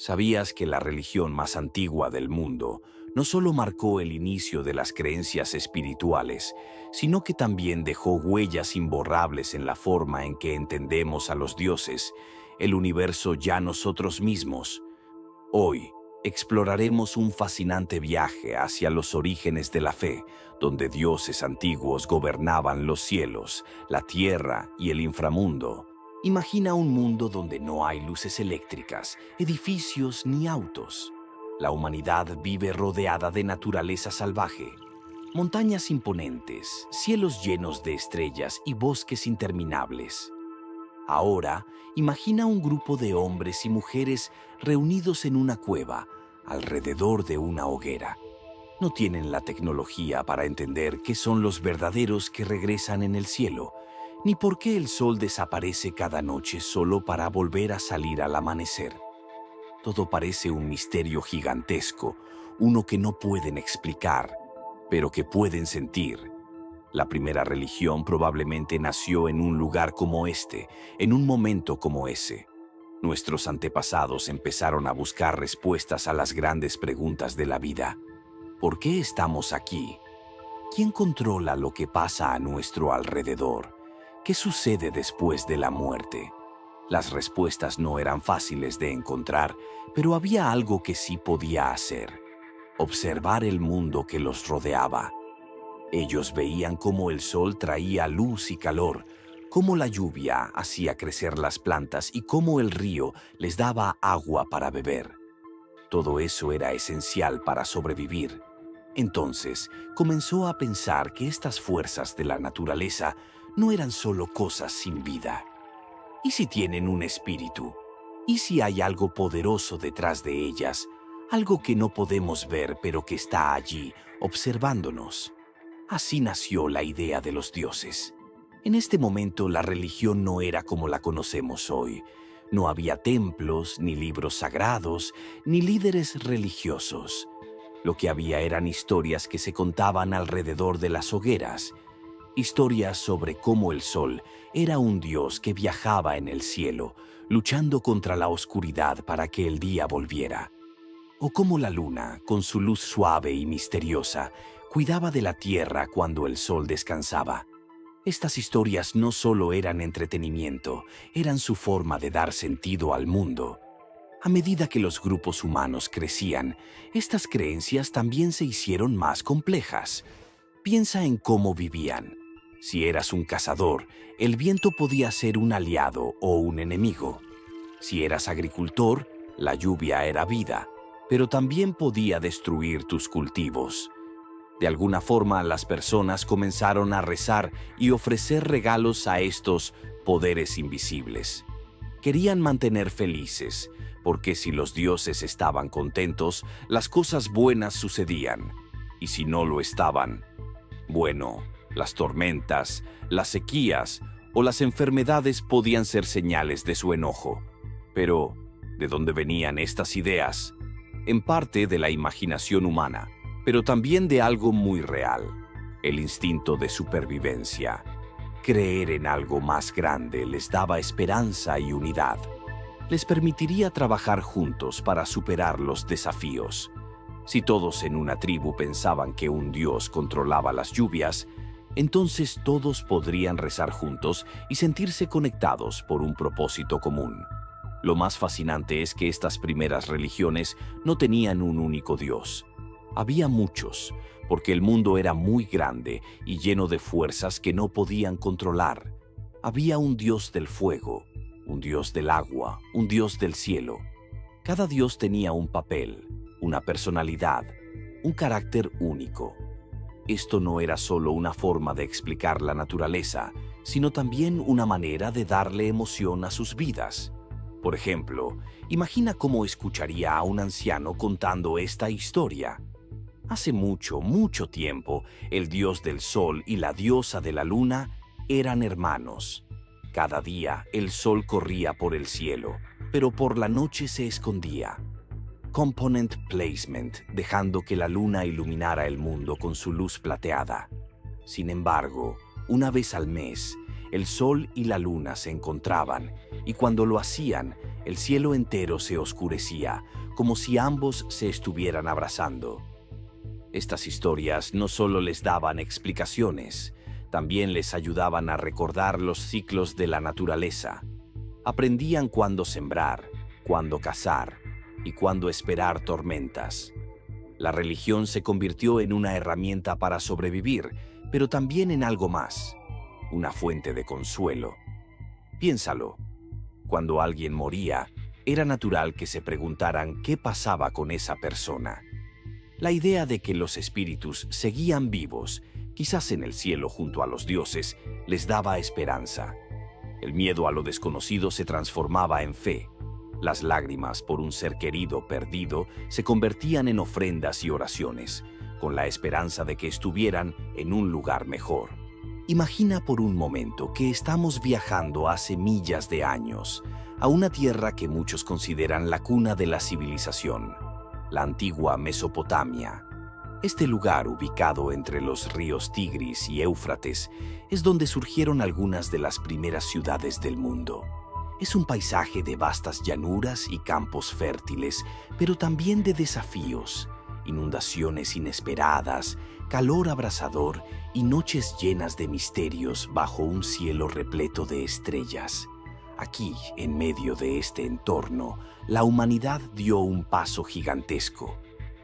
¿Sabías que la religión más antigua del mundo no solo marcó el inicio de las creencias espirituales, sino que también dejó huellas imborrables en la forma en que entendemos a los dioses, el universo y a nosotros mismos? Hoy exploraremos un fascinante viaje hacia los orígenes de la fe, donde dioses antiguos gobernaban los cielos, la tierra y el inframundo. Imagina un mundo donde no hay luces eléctricas, edificios ni autos. La humanidad vive rodeada de naturaleza salvaje, montañas imponentes, cielos llenos de estrellas y bosques interminables. Ahora, imagina un grupo de hombres y mujeres reunidos en una cueva, alrededor de una hoguera. No tienen la tecnología para entender qué son los verdaderos que regresan en el cielo, ni por qué el sol desaparece cada noche solo para volver a salir al amanecer. Todo parece un misterio gigantesco, uno que no pueden explicar, pero que pueden sentir. La primera religión probablemente nació en un lugar como este, en un momento como ese. Nuestros antepasados empezaron a buscar respuestas a las grandes preguntas de la vida. ¿Por qué estamos aquí? ¿Quién controla lo que pasa a nuestro alrededor? ¿Qué sucede después de la muerte? Las respuestas no eran fáciles de encontrar, pero había algo que sí podía hacer: observar el mundo que los rodeaba. Ellos veían cómo el sol traía luz y calor, cómo la lluvia hacía crecer las plantas y cómo el río les daba agua para beber. Todo eso era esencial para sobrevivir. Entonces, comenzó a pensar que estas fuerzas de la naturaleza no eran solo cosas sin vida. ¿Y si tienen un espíritu? ¿Y si hay algo poderoso detrás de ellas? Algo que no podemos ver, pero que está allí, observándonos. Así nació la idea de los dioses. En este momento la religión no era como la conocemos hoy. No había templos, ni libros sagrados, ni líderes religiosos. Lo que había eran historias que se contaban alrededor de las hogueras. Historias sobre cómo el sol era un dios que viajaba en el cielo, luchando contra la oscuridad para que el día volviera. O cómo la luna, con su luz suave y misteriosa, cuidaba de la tierra cuando el sol descansaba. Estas historias no solo eran entretenimiento, eran su forma de dar sentido al mundo. A medida que los grupos humanos crecían, estas creencias también se hicieron más complejas. Piensa en cómo vivían. Si eras un cazador, el viento podía ser un aliado o un enemigo. Si eras agricultor, la lluvia era vida, pero también podía destruir tus cultivos. De alguna forma, las personas comenzaron a rezar y ofrecer regalos a estos poderes invisibles. Querían mantener felices, porque si los dioses estaban contentos, las cosas buenas sucedían. Y si no lo estaban, bueno, las tormentas, las sequías o las enfermedades podían ser señales de su enojo. Pero, ¿de dónde venían estas ideas? En parte de la imaginación humana, pero también de algo muy real: el instinto de supervivencia. Creer en algo más grande les daba esperanza y unidad. Les permitiría trabajar juntos para superar los desafíos. Si todos en una tribu pensaban que un dios controlaba las lluvias, entonces todos podrían rezar juntos y sentirse conectados por un propósito común. Lo más fascinante es que estas primeras religiones no tenían un único dios. Había muchos, porque el mundo era muy grande y lleno de fuerzas que no podían controlar. Había un dios del fuego, un dios del agua, un dios del cielo. Cada dios tenía un papel, una personalidad, un carácter único. Esto no era solo una forma de explicar la naturaleza, sino también una manera de darle emoción a sus vidas. Por ejemplo, imagina cómo escucharía a un anciano contando esta historia. Hace mucho, mucho tiempo, el dios del sol y la diosa de la luna eran hermanos. Cada día el sol corría por el cielo, pero por la noche se escondía. Component placement, dejando que la luna iluminara el mundo con su luz plateada. Sin embargo, una vez al mes, el sol y la luna se encontraban, y cuando lo hacían, El cielo entero se oscurecía, como si ambos se estuvieran abrazando. Estas historias no solo les daban explicaciones, también les ayudaban a recordar los ciclos de la naturaleza. Aprendían cuándo sembrar, cuándo cazar y cuándo esperar tormentas. La religión se convirtió en una herramienta para sobrevivir, pero también en algo más, una fuente de consuelo. Piénsalo, cuando alguien moría, era natural que se preguntaran qué pasaba con esa persona. La idea de que los espíritus seguían vivos, quizás en el cielo junto a los dioses, les daba esperanza. El miedo a lo desconocido se transformaba en fe. Las lágrimas por un ser querido perdido se convertían en ofrendas y oraciones, con la esperanza de que estuvieran en un lugar mejor. Imagina por un momento que estamos viajando hace millas de años, a una tierra que muchos consideran la cuna de la civilización, la antigua Mesopotamia. Este lugar, ubicado entre los ríos Tigris y Éufrates, es donde surgieron algunas de las primeras ciudades del mundo. Es un paisaje de vastas llanuras y campos fértiles, pero también de desafíos, inundaciones inesperadas, calor abrasador y noches llenas de misterios bajo un cielo repleto de estrellas. Aquí, en medio de este entorno, la humanidad dio un paso gigantesco.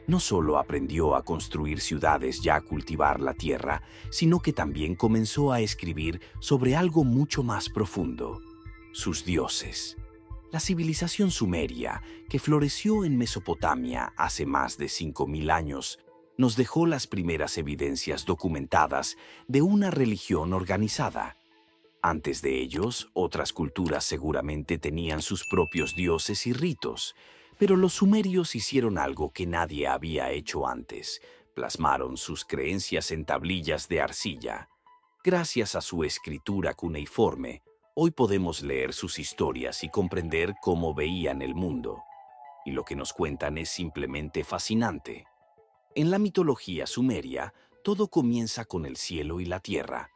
No solo aprendió a construir ciudades y a cultivar la tierra, sino que también comenzó a escribir sobre algo mucho más profundo: sus dioses. La civilización sumeria, que floreció en Mesopotamia hace más de 5000 años, nos dejó las primeras evidencias documentadas de una religión organizada. Antes de ellos, otras culturas seguramente tenían sus propios dioses y ritos, pero los sumerios hicieron algo que nadie había hecho antes: plasmaron sus creencias en tablillas de arcilla. Gracias a su escritura cuneiforme, hoy podemos leer sus historias y comprender cómo veían el mundo. Y lo que nos cuentan es simplemente fascinante. En la mitología sumeria, todo comienza con el cielo y la tierra.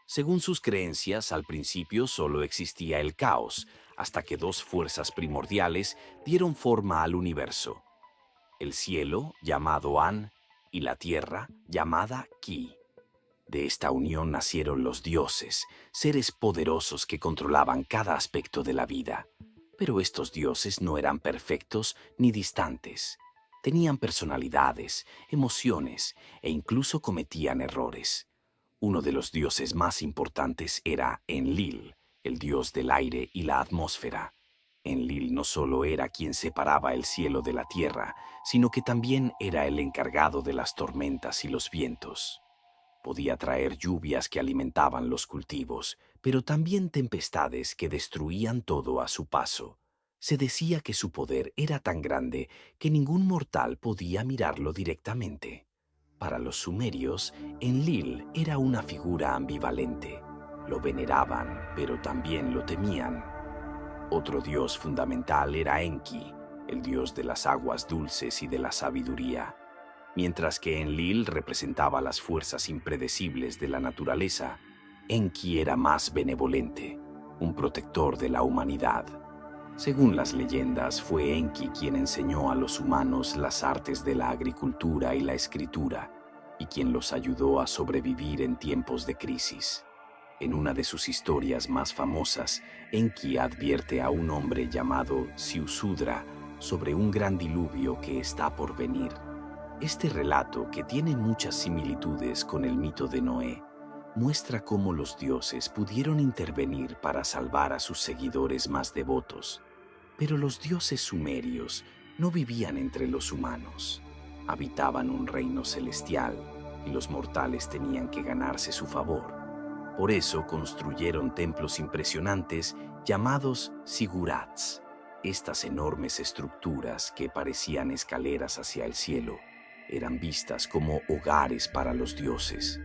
Según sus creencias, al principio solo existía el caos, hasta que dos fuerzas primordiales dieron forma al universo: el cielo, llamado An, y la tierra, llamada Ki. De esta unión nacieron los dioses, seres poderosos que controlaban cada aspecto de la vida. Pero estos dioses no eran perfectos ni distantes. Tenían personalidades, emociones e incluso cometían errores. Uno de los dioses más importantes era Enlil, el dios del aire y la atmósfera. Enlil no solo era quien separaba el cielo de la tierra, sino que también era el encargado de las tormentas y los vientos. Podía traer lluvias que alimentaban los cultivos, pero también tempestades que destruían todo a su paso. Se decía que su poder era tan grande que ningún mortal podía mirarlo directamente. Para los sumerios, Enlil era una figura ambivalente. Lo veneraban, pero también lo temían. Otro dios fundamental era Enki, el dios de las aguas dulces y de la sabiduría. Mientras que Enlil representaba las fuerzas impredecibles de la naturaleza, Enki era más benevolente, un protector de la humanidad. Según las leyendas, fue Enki quien enseñó a los humanos las artes de la agricultura y la escritura, y quien los ayudó a sobrevivir en tiempos de crisis. En una de sus historias más famosas, Enki advierte a un hombre llamado Ziusudra sobre un gran diluvio que está por venir. Este relato, que tiene muchas similitudes con el mito de Noé, muestra cómo los dioses pudieron intervenir para salvar a sus seguidores más devotos. Pero los dioses sumerios no vivían entre los humanos. Habitaban un reino celestial y los mortales tenían que ganarse su favor. Por eso construyeron templos impresionantes llamados zigurats. Estas enormes estructuras, que parecían escaleras hacia el cielo, eran vistas como hogares para los dioses.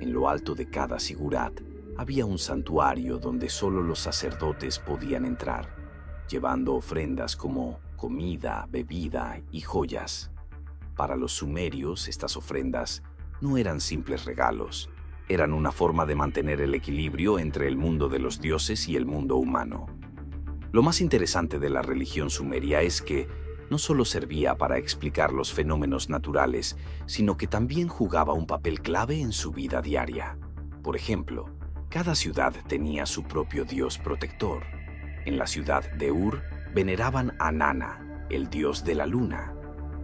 En lo alto de cada zigurat había un santuario donde solo los sacerdotes podían entrar, llevando ofrendas como comida, bebida y joyas. Para los sumerios, estas ofrendas no eran simples regalos, eran una forma de mantener el equilibrio entre el mundo de los dioses y el mundo humano. Lo más interesante de la religión sumeria es que no solo servía para explicar los fenómenos naturales, sino que también jugaba un papel clave en su vida diaria. Por ejemplo, cada ciudad tenía su propio dios protector. En la ciudad de Ur veneraban a Nana, el dios de la luna.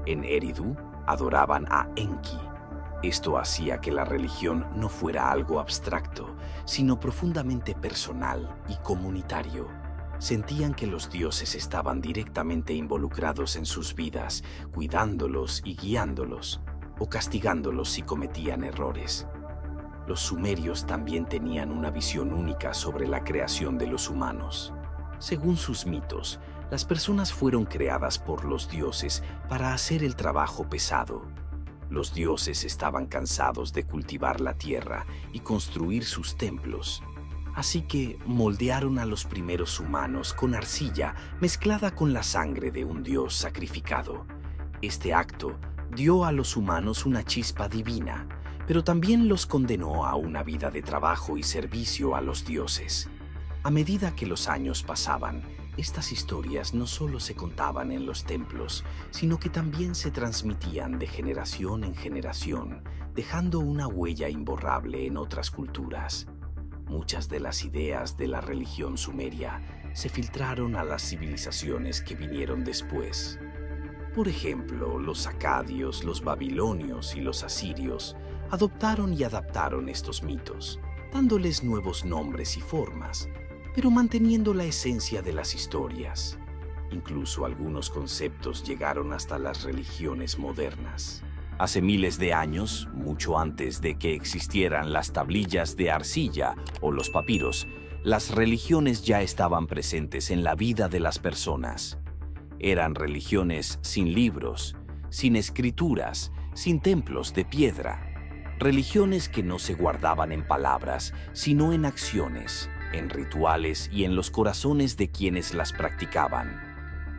En Eridu adoraban a Enki. Esto hacía que la religión no fuera algo abstracto, sino profundamente personal y comunitario. Sentían que los dioses estaban directamente involucrados en sus vidas, cuidándolos y guiándolos, o castigándolos si cometían errores. Los sumerios también tenían una visión única sobre la creación de los humanos. Según sus mitos, las personas fueron creadas por los dioses para hacer el trabajo pesado. Los dioses estaban cansados de cultivar la tierra y construir sus templos. Así que moldearon a los primeros humanos con arcilla mezclada con la sangre de un dios sacrificado. Este acto dio a los humanos una chispa divina, pero también los condenó a una vida de trabajo y servicio a los dioses. A medida que los años pasaban, estas historias no solo se contaban en los templos, sino que también se transmitían de generación en generación, dejando una huella imborrable en otras culturas. Muchas de las ideas de la religión sumeria se filtraron a las civilizaciones que vinieron después. Por ejemplo, los acadios, los babilonios y los asirios adoptaron y adaptaron estos mitos, dándoles nuevos nombres y formas, pero manteniendo la esencia de las historias. Incluso algunos conceptos llegaron hasta las religiones modernas. Hace miles de años, mucho antes de que existieran las tablillas de arcilla o los papiros, las religiones ya estaban presentes en la vida de las personas. Eran religiones sin libros, sin escrituras, sin templos de piedra. Religiones que no se guardaban en palabras, sino en acciones, en rituales y en los corazones de quienes las practicaban.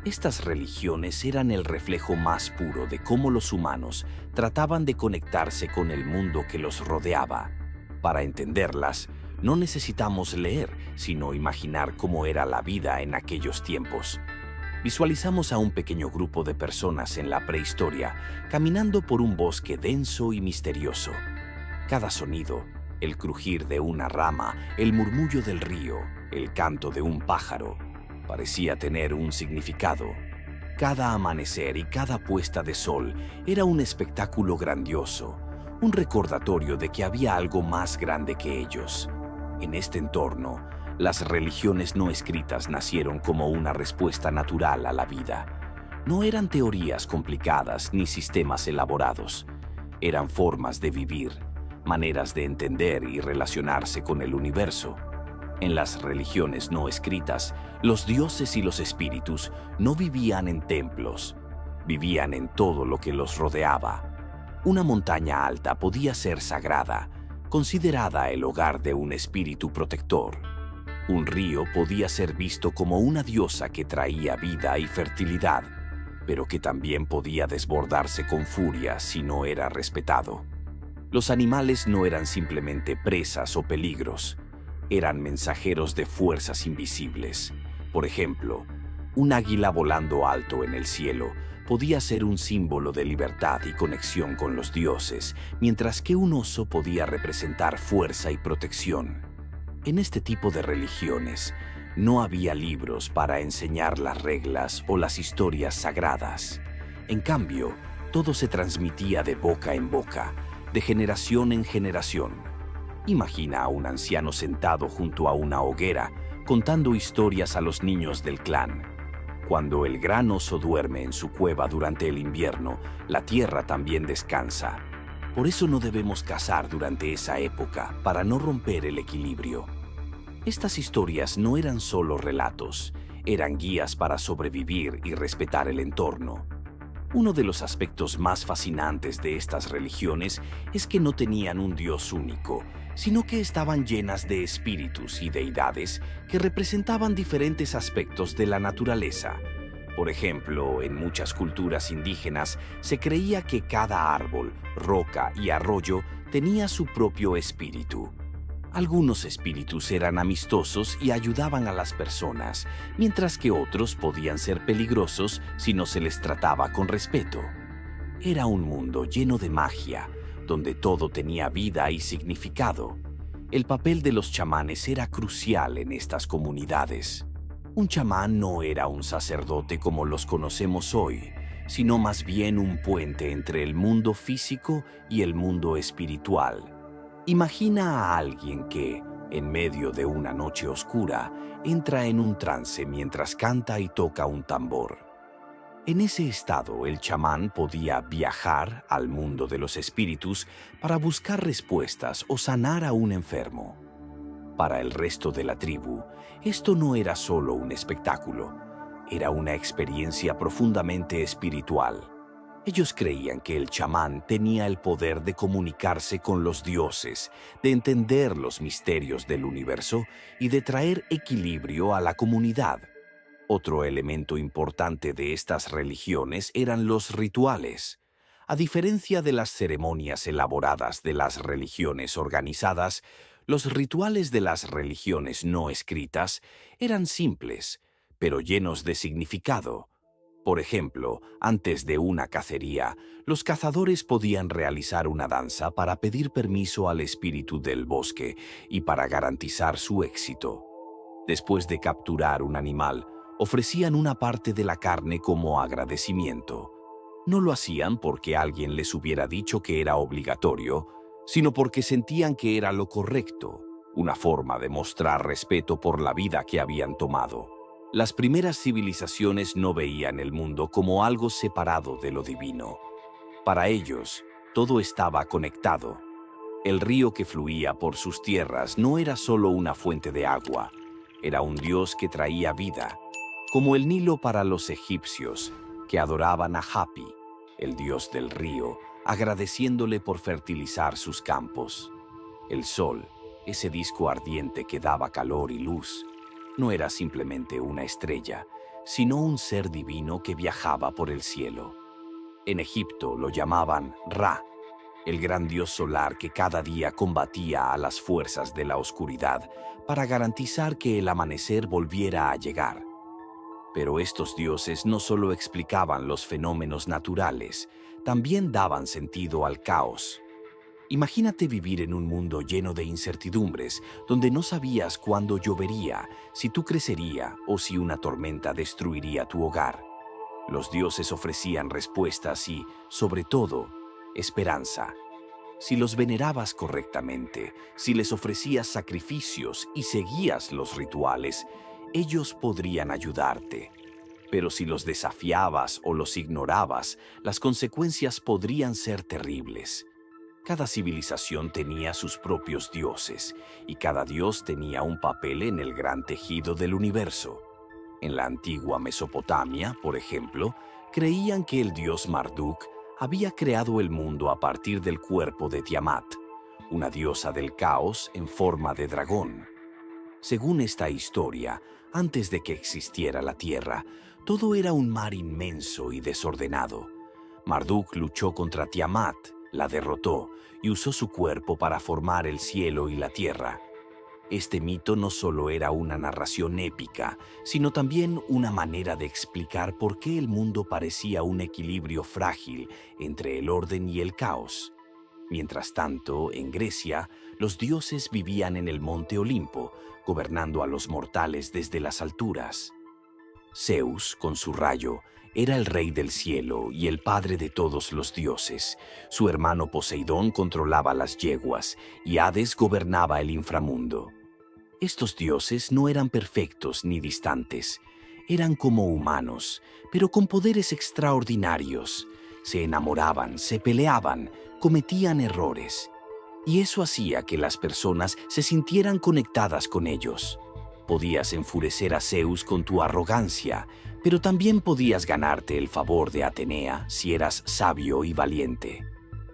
Estas religiones eran el reflejo más puro de cómo los humanos trataban de conectarse con el mundo que los rodeaba. Para entenderlas, no necesitamos leer, sino imaginar cómo era la vida en aquellos tiempos. Visualizamos a un pequeño grupo de personas en la prehistoria, caminando por un bosque denso y misterioso. Cada sonido, el crujir de una rama, el murmullo del río, el canto de un pájaro, parecía tener un significado. Cada amanecer y cada puesta de sol era un espectáculo grandioso, un recordatorio de que había algo más grande que ellos. En este entorno, las religiones no escritas nacieron como una respuesta natural a la vida. No eran teorías complicadas ni sistemas elaborados. Eran formas de vivir, maneras de entender y relacionarse con el universo. En las religiones no escritas, los dioses y los espíritus no vivían en templos, vivían en todo lo que los rodeaba. Una montaña alta podía ser sagrada, considerada el hogar de un espíritu protector. Un río podía ser visto como una diosa que traía vida y fertilidad, pero que también podía desbordarse con furia si no era respetado. Los animales no eran simplemente presas o peligros, eran mensajeros de fuerzas invisibles. Por ejemplo, un águila volando alto en el cielo podía ser un símbolo de libertad y conexión con los dioses, mientras que un oso podía representar fuerza y protección. En este tipo de religiones, no había libros para enseñar las reglas o las historias sagradas. En cambio, todo se transmitía de boca en boca, de generación en generación. Imagina a un anciano sentado junto a una hoguera, contando historias a los niños del clan. Cuando el gran oso duerme en su cueva durante el invierno, la tierra también descansa. Por eso no debemos cazar durante esa época, para no romper el equilibrio. Estas historias no eran solo relatos, eran guías para sobrevivir y respetar el entorno. Uno de los aspectos más fascinantes de estas religiones es que no tenían un dios único, sino que estaban llenas de espíritus y deidades que representaban diferentes aspectos de la naturaleza. Por ejemplo, en muchas culturas indígenas se creía que cada árbol, roca y arroyo tenía su propio espíritu. Algunos espíritus eran amistosos y ayudaban a las personas, mientras que otros podían ser peligrosos si no se les trataba con respeto. Era un mundo lleno de magia, donde todo tenía vida y significado. El papel de los chamanes era crucial en estas comunidades. Un chamán no era un sacerdote como los conocemos hoy, sino más bien un puente entre el mundo físico y el mundo espiritual. Imagina a alguien que, en medio de una noche oscura, entra en un trance mientras canta y toca un tambor. En ese estado, el chamán podía viajar al mundo de los espíritus para buscar respuestas o sanar a un enfermo. Para el resto de la tribu, esto no era solo un espectáculo, era una experiencia profundamente espiritual. Ellos creían que el chamán tenía el poder de comunicarse con los dioses, de entender los misterios del universo y de traer equilibrio a la comunidad. Otro elemento importante de estas religiones eran los rituales. A diferencia de las ceremonias elaboradas de las religiones organizadas, los rituales de las religiones no escritas eran simples, pero llenos de significado. Por ejemplo, antes de una cacería, los cazadores podían realizar una danza para pedir permiso al espíritu del bosque y para garantizar su éxito. Después de capturar un animal, ofrecían una parte de la carne como agradecimiento. No lo hacían porque alguien les hubiera dicho que era obligatorio, sino porque sentían que era lo correcto, una forma de mostrar respeto por la vida que habían tomado. Las primeras civilizaciones no veían el mundo como algo separado de lo divino. Para ellos, todo estaba conectado. El río que fluía por sus tierras no era solo una fuente de agua, era un dios que traía vida, como el Nilo para los egipcios, que adoraban a Hapi, el dios del río, agradeciéndole por fertilizar sus campos. El sol, ese disco ardiente que daba calor y luz, no era simplemente una estrella, sino un ser divino que viajaba por el cielo. En Egipto lo llamaban Ra, el gran dios solar que cada día combatía a las fuerzas de la oscuridad para garantizar que el amanecer volviera a llegar. Pero estos dioses no solo explicaban los fenómenos naturales, también daban sentido al caos. Imagínate vivir en un mundo lleno de incertidumbres, donde no sabías cuándo llovería, si tú crecería o si una tormenta destruiría tu hogar. Los dioses ofrecían respuestas y, sobre todo, esperanza. Si los venerabas correctamente, si les ofrecías sacrificios y seguías los rituales, ellos podrían ayudarte. Pero si los desafiabas o los ignorabas, las consecuencias podrían ser terribles. Cada civilización tenía sus propios dioses, y cada dios tenía un papel en el gran tejido del universo. En la antigua Mesopotamia, por ejemplo, creían que el dios Marduk había creado el mundo a partir del cuerpo de Tiamat, una diosa del caos en forma de dragón. Según esta historia, antes de que existiera la tierra, todo era un mar inmenso y desordenado. Marduk luchó contra Tiamat, la derrotó y usó su cuerpo para formar el cielo y la tierra. Este mito no solo era una narración épica, sino también una manera de explicar por qué el mundo parecía un equilibrio frágil entre el orden y el caos. Mientras tanto, en Grecia, los dioses vivían en el monte Olimpo, gobernando a los mortales desde las alturas. Zeus, con su rayo, era el rey del cielo y el padre de todos los dioses. Su hermano Poseidón controlaba las yeguas y Hades gobernaba el inframundo. Estos dioses no eran perfectos ni distantes. Eran como humanos, pero con poderes extraordinarios. Se enamoraban, se peleaban, cometían errores. Y eso hacía que las personas se sintieran conectadas con ellos. Podías enfurecer a Zeus con tu arrogancia, pero también podías ganarte el favor de Atenea si eras sabio y valiente.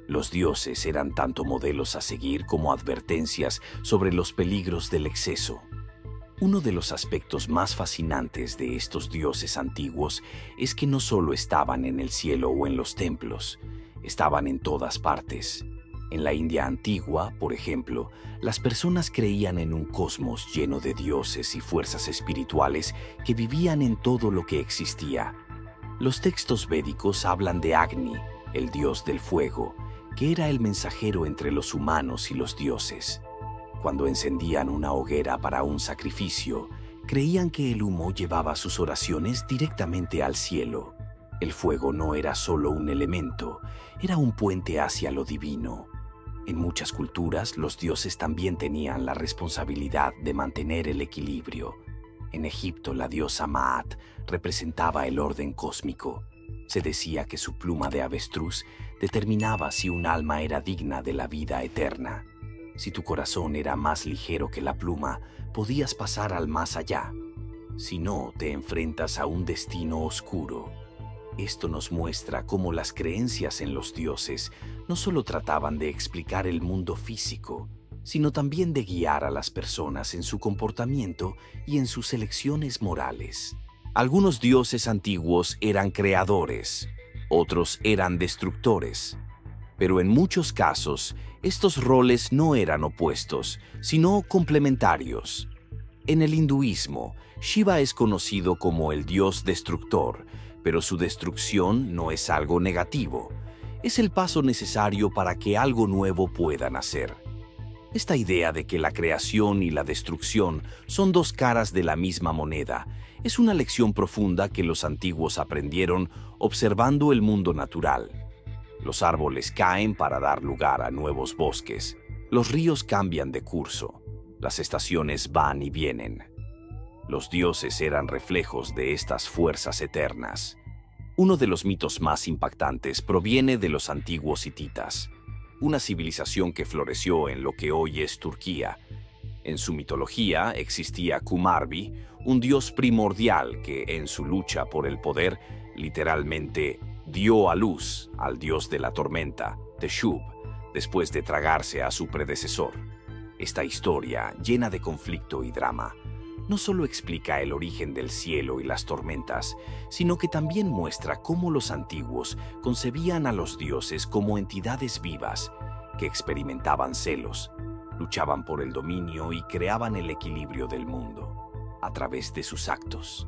Los dioses eran tanto modelos a seguir como advertencias sobre los peligros del exceso. Uno de los aspectos más fascinantes de estos dioses antiguos es que no solo estaban en el cielo o en los templos, estaban en todas partes. En la India antigua, por ejemplo, las personas creían en un cosmos lleno de dioses y fuerzas espirituales que vivían en todo lo que existía. Los textos védicos hablan de Agni, el dios del fuego, que era el mensajero entre los humanos y los dioses. Cuando encendían una hoguera para un sacrificio, creían que el humo llevaba sus oraciones directamente al cielo. El fuego no era solo un elemento, era un puente hacia lo divino. En muchas culturas, los dioses también tenían la responsabilidad de mantener el equilibrio. En Egipto, la diosa Maat representaba el orden cósmico. Se decía que su pluma de avestruz determinaba si un alma era digna de la vida eterna. Si tu corazón era más ligero que la pluma, podías pasar al más allá. Si no, te enfrentas a un destino oscuro. Esto nos muestra cómo las creencias en los dioses no solo trataban de explicar el mundo físico, sino también de guiar a las personas en su comportamiento y en sus elecciones morales. Algunos dioses antiguos eran creadores, otros eran destructores, pero en muchos casos estos roles no eran opuestos, sino complementarios. En el hinduismo, Shiva es conocido como el dios destructor, pero su destrucción no es algo negativo. Es el paso necesario para que algo nuevo pueda nacer. Esta idea de que la creación y la destrucción son dos caras de la misma moneda es una lección profunda que los antiguos aprendieron observando el mundo natural. Los árboles caen para dar lugar a nuevos bosques. Los ríos cambian de curso. Las estaciones van y vienen. Los dioses eran reflejos de estas fuerzas eternas. Uno de los mitos más impactantes proviene de los antiguos hititas, una civilización que floreció en lo que hoy es Turquía. En su mitología existía Kumarbi, un dios primordial que, en su lucha por el poder, literalmente dio a luz al dios de la tormenta, Teshub, después de tragarse a su predecesor. Esta historia, llena de conflicto y drama, no solo explica el origen del cielo y las tormentas, sino que también muestra cómo los antiguos concebían a los dioses como entidades vivas que experimentaban celos, luchaban por el dominio y creaban el equilibrio del mundo a través de sus actos.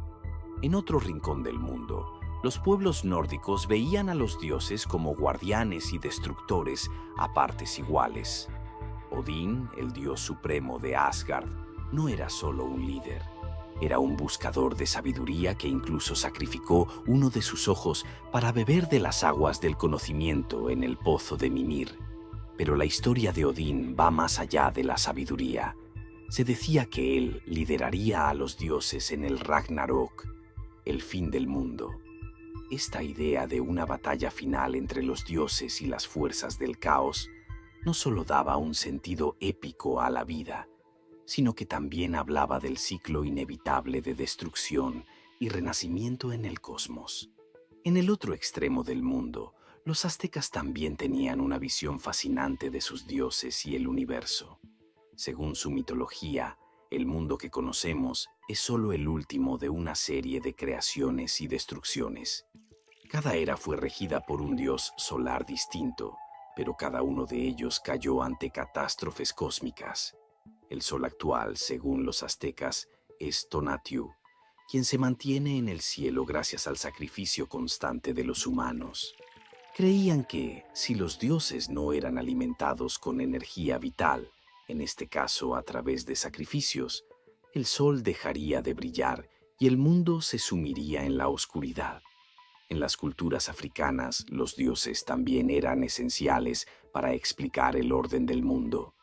En otro rincón del mundo, los pueblos nórdicos veían a los dioses como guardianes y destructores a partes iguales. Odín, el dios supremo de Asgard, no era solo un líder, era un buscador de sabiduría que incluso sacrificó uno de sus ojos para beber de las aguas del conocimiento en el pozo de Mimir. Pero la historia de Odín va más allá de la sabiduría. Se decía que él lideraría a los dioses en el Ragnarok, el fin del mundo. Esta idea de una batalla final entre los dioses y las fuerzas del caos no solo daba un sentido épico a la vida, sino que también hablaba del ciclo inevitable de destrucción y renacimiento en el cosmos. En el otro extremo del mundo, los aztecas también tenían una visión fascinante de sus dioses y el universo. Según su mitología, el mundo que conocemos es solo el último de una serie de creaciones y destrucciones. Cada era fue regida por un dios solar distinto, pero cada uno de ellos cayó ante catástrofes cósmicas. El sol actual, según los aztecas, es Tonatiuh, quien se mantiene en el cielo gracias al sacrificio constante de los humanos. Creían que, si los dioses no eran alimentados con energía vital, en este caso a través de sacrificios, el sol dejaría de brillar y el mundo se sumiría en la oscuridad. En las culturas africanas, los dioses también eran esenciales para explicar el orden del mundo.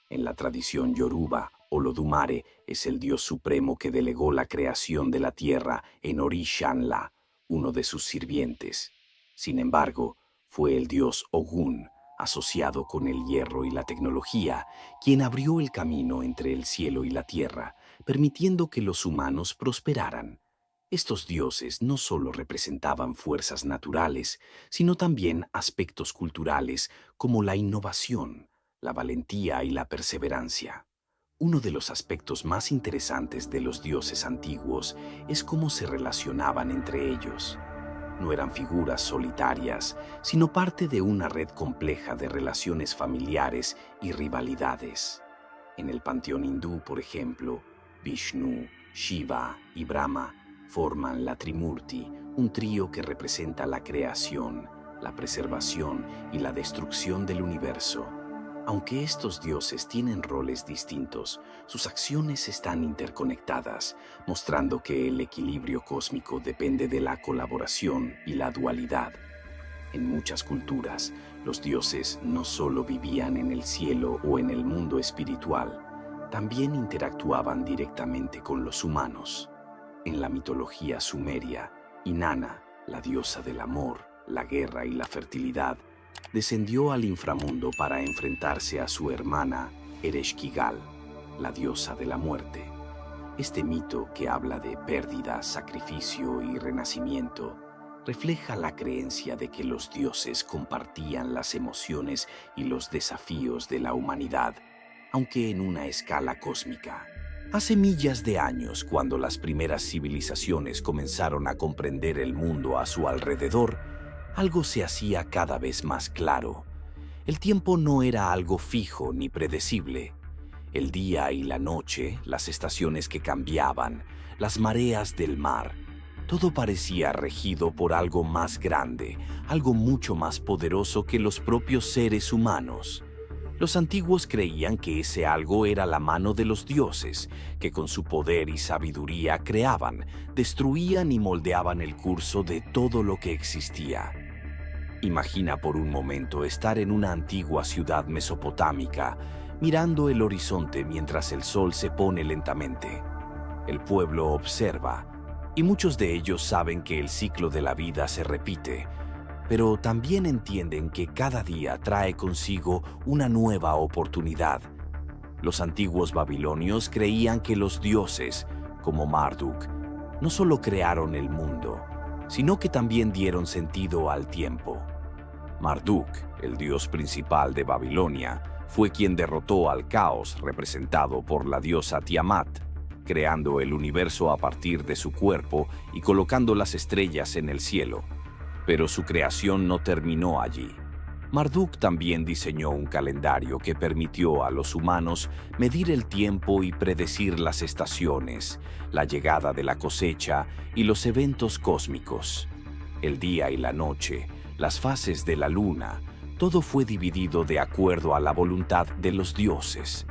En la tradición yoruba, Olodumare es el dios supremo que delegó la creación de la tierra en Orisha-Nla, uno de sus sirvientes. Sin embargo, fue el dios Ogún, asociado con el hierro y la tecnología, quien abrió el camino entre el cielo y la tierra, permitiendo que los humanos prosperaran. Estos dioses no solo representaban fuerzas naturales, sino también aspectos culturales como la innovación, la valentía y la perseverancia. Uno de los aspectos más interesantes de los dioses antiguos es cómo se relacionaban entre ellos. no eran figuras solitarias, sino parte de una red compleja de relaciones familiares y rivalidades. En el panteón hindú, por ejemplo, Vishnu, Shiva y Brahma forman la Trimurti, un trío que representa la creación, la preservación y la destrucción del universo. Aunque estos dioses tienen roles distintos, sus acciones están interconectadas, mostrando que el equilibrio cósmico depende de la colaboración y la dualidad. En muchas culturas, los dioses no solo vivían en el cielo o en el mundo espiritual, también interactuaban directamente con los humanos. En la mitología sumeria, Inanna, la diosa del amor, la guerra y la fertilidad, descendió al inframundo para enfrentarse a su hermana Ereshkigal, la diosa de la muerte. Este mito, que habla de pérdida, sacrificio y renacimiento, refleja la creencia de que los dioses compartían las emociones y los desafíos de la humanidad, aunque en una escala cósmica. Hace millas de años, cuando las primeras civilizaciones comenzaron a comprender el mundo a su alrededor, algo se hacía cada vez más claro. El tiempo no era algo fijo ni predecible. El día y la noche, las estaciones que cambiaban, las mareas del mar, todo parecía regido por algo más grande, algo mucho más poderoso que los propios seres humanos. Los antiguos creían que ese algo era la mano de los dioses, que con su poder y sabiduría creaban, destruían y moldeaban el curso de todo lo que existía. Imagina por un momento estar en una antigua ciudad mesopotámica, mirando el horizonte mientras el sol se pone lentamente. El pueblo observa, y muchos de ellos saben que el ciclo de la vida se repite, pero también entienden que cada día trae consigo una nueva oportunidad. Los antiguos babilonios creían que los dioses, como Marduk, no solo crearon el mundo, sino que también dieron sentido al tiempo. Marduk, el dios principal de Babilonia, fue quien derrotó al caos representado por la diosa Tiamat, creando el universo a partir de su cuerpo y colocando las estrellas en el cielo. Pero su creación no terminó allí. Marduk también diseñó un calendario que permitió a los humanos medir el tiempo y predecir las estaciones, la llegada de la cosecha y los eventos cósmicos. El día y la noche, las fases de la luna, todo fue dividido de acuerdo a la voluntad de los dioses.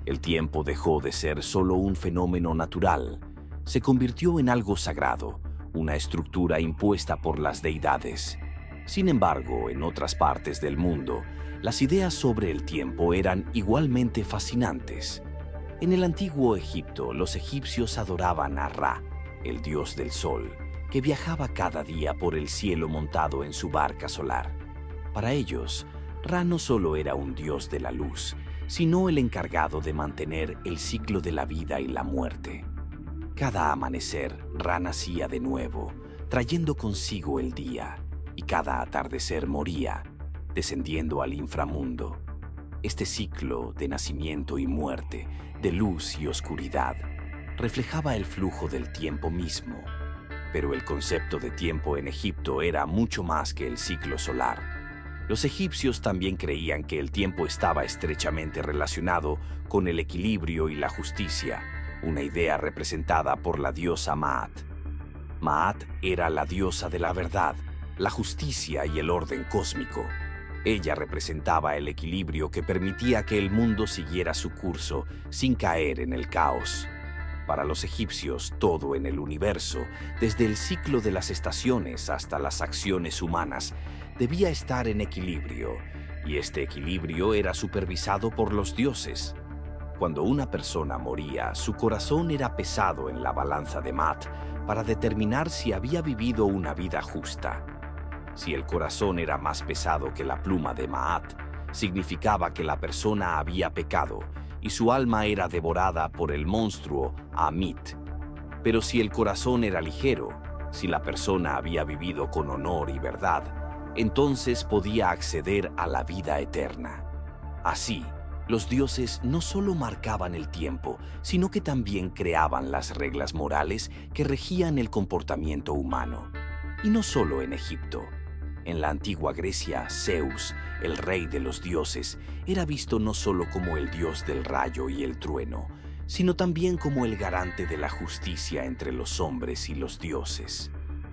El tiempo dejó de ser solo un fenómeno natural, se convirtió en algo sagrado, una estructura impuesta por las deidades. Sin embargo, en otras partes del mundo, las ideas sobre el tiempo eran igualmente fascinantes. En el antiguo Egipto, los egipcios adoraban a Ra, el dios del sol, que viajaba cada día por el cielo montado en su barca solar. Para ellos, Ra no solo era un dios de la luz, sino el encargado de mantener el ciclo de la vida y la muerte. Cada amanecer, Ra nacía de nuevo, trayendo consigo el día, y cada atardecer moría, descendiendo al inframundo. Este ciclo de nacimiento y muerte, de luz y oscuridad, reflejaba el flujo del tiempo mismo. Pero el concepto de tiempo en Egipto era mucho más que el ciclo solar. Los egipcios también creían que el tiempo estaba estrechamente relacionado con el equilibrio y la justicia, una idea representada por la diosa Maat. Maat era la diosa de la verdad, la justicia y el orden cósmico. Ella representaba el equilibrio que permitía que el mundo siguiera su curso sin caer en el caos. Para los egipcios, todo en el universo, desde el ciclo de las estaciones hasta las acciones humanas, debía estar en equilibrio, y este equilibrio era supervisado por los dioses. Cuando una persona moría, su corazón era pesado en la balanza de Maat para determinar si había vivido una vida justa. Si el corazón era más pesado que la pluma de Maat, significaba que la persona había pecado y su alma era devorada por el monstruo Amit. Pero si el corazón era ligero, si la persona había vivido con honor y verdad, entonces podía acceder a la vida eterna. Así, los dioses no solo marcaban el tiempo, sino que también creaban las reglas morales que regían el comportamiento humano. Y no solo en Egipto. En la antigua Grecia, Zeus, el rey de los dioses, era visto no solo como el dios del rayo y el trueno, sino también como el garante de la justicia entre los hombres y los dioses.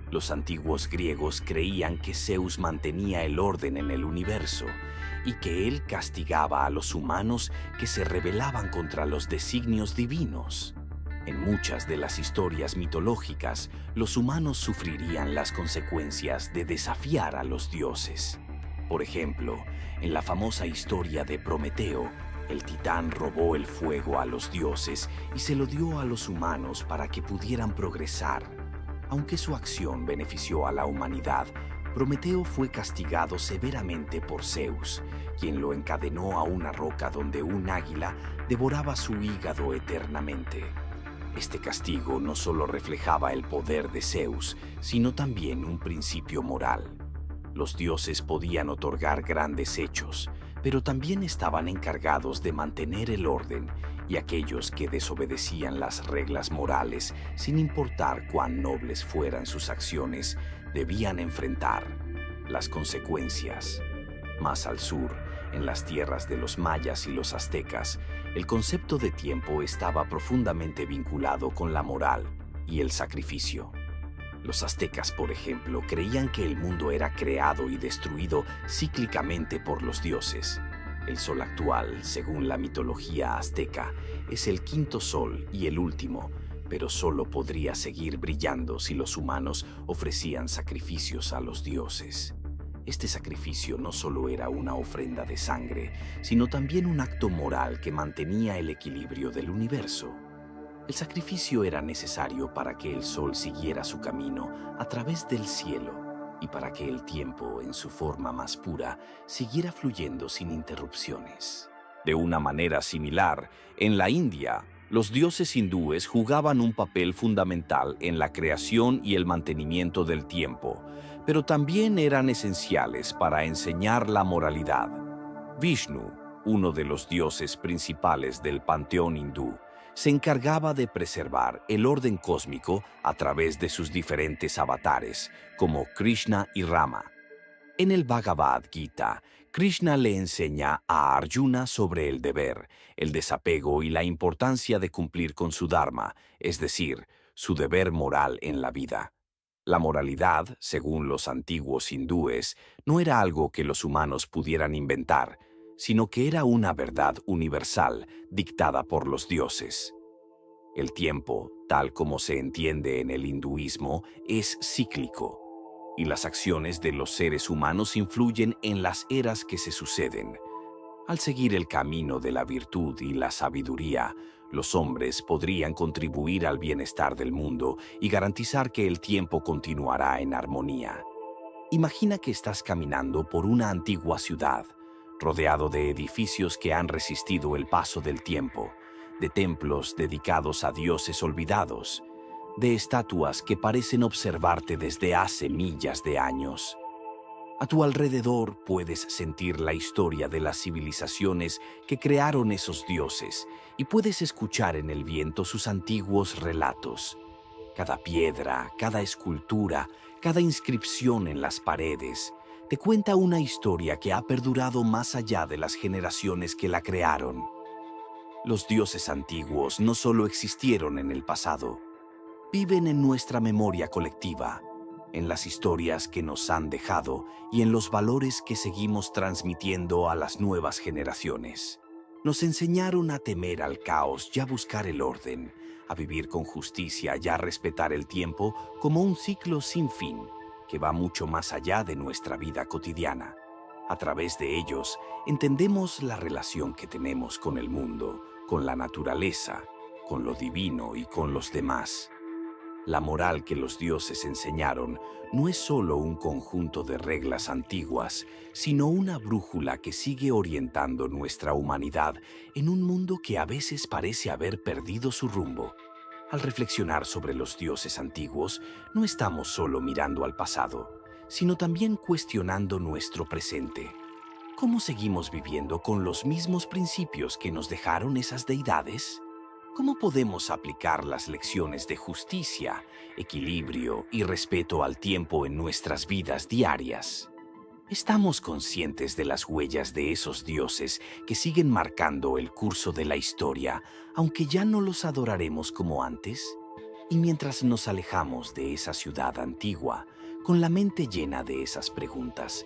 Los antiguos griegos creían que Zeus mantenía el orden en el universo y que él castigaba a los humanos que se rebelaban contra los designios divinos. En muchas de las historias mitológicas, los humanos sufrirían las consecuencias de desafiar a los dioses. Por ejemplo, en la famosa historia de Prometeo, el titán robó el fuego a los dioses y se lo dio a los humanos para que pudieran progresar. Aunque su acción benefició a la humanidad, Prometeo fue castigado severamente por Zeus, quien lo encadenó a una roca donde un águila devoraba su hígado eternamente. Este castigo no solo reflejaba el poder de Zeus, sino también un principio moral. Los dioses podían otorgar grandes hechos, pero también estaban encargados de mantener el orden, y aquellos que desobedecían las reglas morales, sin importar cuán nobles fueran sus acciones, debían enfrentar las consecuencias. Más al sur, en las tierras de los mayas y los aztecas, el concepto de tiempo estaba profundamente vinculado con la moral y el sacrificio. Los aztecas, por ejemplo, creían que el mundo era creado y destruido cíclicamente por los dioses. El sol actual, según la mitología azteca, es el quinto sol y el último, pero solo podría seguir brillando si los humanos ofrecían sacrificios a los dioses. Este sacrificio no solo era una ofrenda de sangre, sino también un acto moral que mantenía el equilibrio del universo. El sacrificio era necesario para que el sol siguiera su camino a través del cielo y para que el tiempo, en su forma más pura, siguiera fluyendo sin interrupciones. De una manera similar, en la India, los dioses hindúes jugaban un papel fundamental en la creación y el mantenimiento del tiempo, pero también eran esenciales para enseñar la moralidad. Vishnu, uno de los dioses principales del panteón hindú, se encargaba de preservar el orden cósmico a través de sus diferentes avatares, como Krishna y Rama. En el Bhagavad Gita, Krishna le enseña a Arjuna sobre el deber, el desapego y la importancia de cumplir con su dharma, es decir, su deber moral en la vida. La moralidad, según los antiguos hindúes, no era algo que los humanos pudieran inventar, sino que era una verdad universal dictada por los dioses. El tiempo, tal como se entiende en el hinduismo, es cíclico, y las acciones de los seres humanos influyen en las eras que se suceden. Al seguir el camino de la virtud y la sabiduría, los hombres podrían contribuir al bienestar del mundo y garantizar que el tiempo continuará en armonía. Imagina que estás caminando por una antigua ciudad, rodeado de edificios que han resistido el paso del tiempo, de templos dedicados a dioses olvidados, de estatuas que parecen observarte desde hace millas de años. A tu alrededor puedes sentir la historia de las civilizaciones que crearon esos dioses y puedes escuchar en el viento sus antiguos relatos. Cada piedra, cada escultura, cada inscripción en las paredes te cuenta una historia que ha perdurado más allá de las generaciones que la crearon. Los dioses antiguos no solo existieron en el pasado, viven en nuestra memoria colectiva, en las historias que nos han dejado y en los valores que seguimos transmitiendo a las nuevas generaciones. Nos enseñaron a temer al caos y a buscar el orden, a vivir con justicia y a respetar el tiempo como un ciclo sin fin, que va mucho más allá de nuestra vida cotidiana. A través de ellos, entendemos la relación que tenemos con el mundo, con la naturaleza, con lo divino y con los demás. La moral que los dioses enseñaron no es solo un conjunto de reglas antiguas, sino una brújula que sigue orientando nuestra humanidad en un mundo que a veces parece haber perdido su rumbo. Al reflexionar sobre los dioses antiguos, no estamos solo mirando al pasado, sino también cuestionando nuestro presente. ¿Cómo seguimos viviendo con los mismos principios que nos dejaron esas deidades? ¿Cómo podemos aplicar las lecciones de justicia, equilibrio y respeto al tiempo en nuestras vidas diarias? ¿Estamos conscientes de las huellas de esos dioses que siguen marcando el curso de la historia, aunque ya no los adoraremos como antes? Y mientras nos alejamos de esa ciudad antigua, con la mente llena de esas preguntas,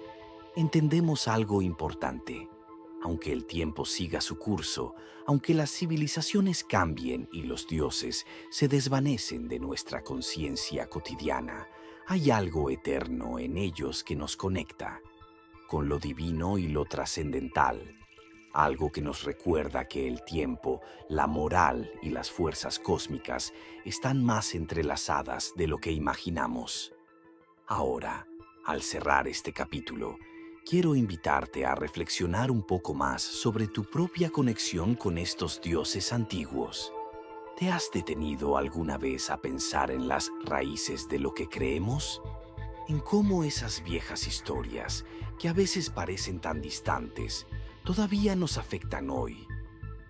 entendemos algo importante. Aunque el tiempo siga su curso, aunque las civilizaciones cambien y los dioses se desvanecen de nuestra conciencia cotidiana, hay algo eterno en ellos que nos conecta con lo divino y lo trascendental, algo que nos recuerda que el tiempo, la moral y las fuerzas cósmicas están más entrelazadas de lo que imaginamos. Ahora, al cerrar este capítulo, quiero invitarte a reflexionar un poco más sobre tu propia conexión con estos dioses antiguos. ¿Te has detenido alguna vez a pensar en las raíces de lo que creemos? En cómo esas viejas historias, que a veces parecen tan distantes, todavía nos afectan hoy.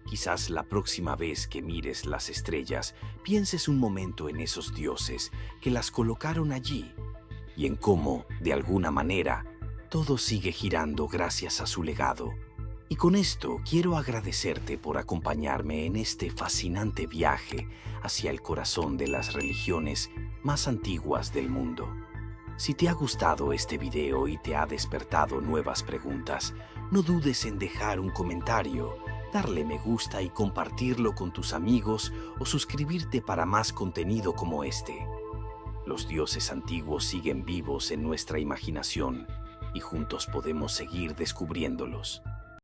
Quizás la próxima vez que mires las estrellas, pienses un momento en esos dioses que las colocaron allí y en cómo, de alguna manera, todo sigue girando gracias a su legado. Y con esto quiero agradecerte por acompañarme en este fascinante viaje hacia el corazón de las religiones más antiguas del mundo. Si te ha gustado este video y te ha despertado nuevas preguntas, no dudes en dejar un comentario, darle me gusta y compartirlo con tus amigos o suscribirte para más contenido como este. Los dioses antiguos siguen vivos en nuestra imaginación y juntos podemos seguir descubriéndolos.